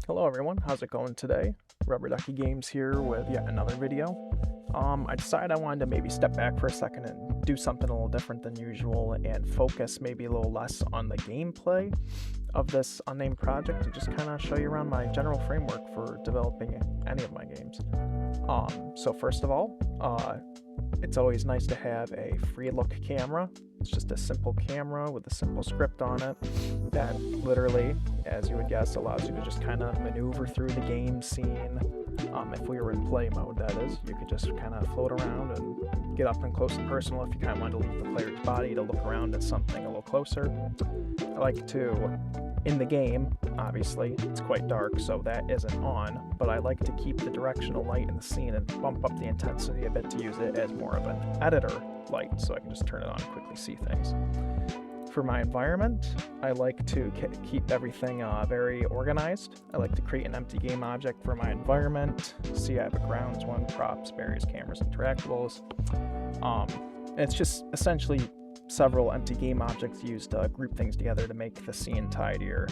Hello everyone, how's it going today? Rubber Ducky Games here with yet another video. I decided I wanted to maybe step back for a second and do something a little different than usual and focus maybe a little less on the gameplay of this unnamed project and just kind of show you around my general framework for developing any of my games. So first of all, it's always nice to have a free look camera. It's just a simple camera with a simple script on it that literally, as you would guess, allows you to just kind of maneuver through the game scene. If we were in play mode, that is, you could just kind of float around and get up and close and personal if you kind of wanted to leave the player's body to look around at something a little closer. I like to, in the game, obviously, it's quite dark, so that isn't on, but I like to keep the directional light in the scene and bump up the intensity a bit to use it as more of an editor light, so I can just turn it on and quickly see things. For my environment, I like to keep everything very organized. I like to create an empty game object for my environment. See, I have a grounds one, props, barriers, cameras, interactables. It's just essentially several empty game objects used to group things together to make the scene tidier,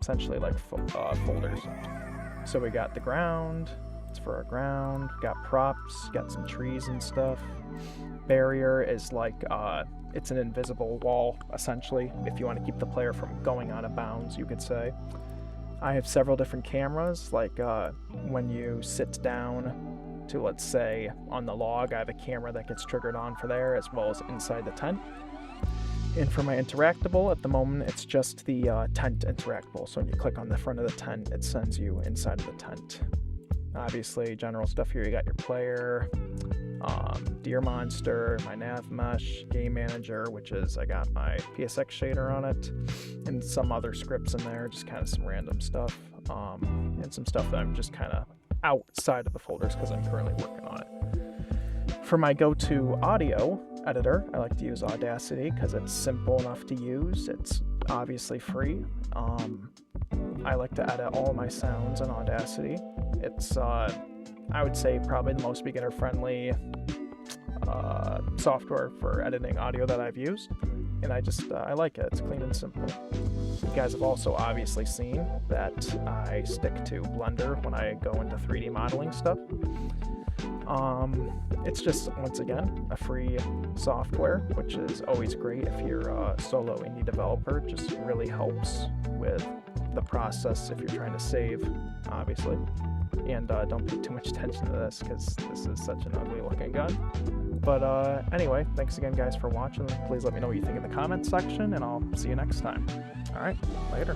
essentially like folders. So we got the ground, it's for our ground, got props, got some trees and stuff. Barrier is like, it's an invisible wall, essentially, if you want to keep the player from going out of bounds, you could say. I have several different cameras, like when you sit down to, let's say, on the log, I have a camera that gets triggered on for there, as well as inside the tent. And for my interactable, at the moment, it's just the tent interactable. So when you click on the front of the tent, it sends you inside of the tent. Obviously, general stuff here, you got your player, deer monster, my nav mesh, game manager, which is, I got my PSX shader on it, and some other scripts in there, just kind of some random stuff, and some stuff that I'm just kind of outside of the folders because I'm currently working on it. For my go-to audio editor, I like to use Audacity because it's simple enough to use. It's obviously free. I like to edit all my sounds in Audacity. It's, I would say, probably the most beginner-friendly software for editing audio that I've used, and I like it. It's clean and simple. You guys have also obviously seen that I stick to Blender when I go into 3D modeling stuff. It's just, once again, a free software, which is always great if you're a solo indie developer. It just really helps with the process if you're trying to save, obviously. And don't pay too much attention to this because this is such an ugly looking gun. But anyway, thanks again guys for watching. Please let me know what you think in the comments section, and I'll see you next time. Alright, later.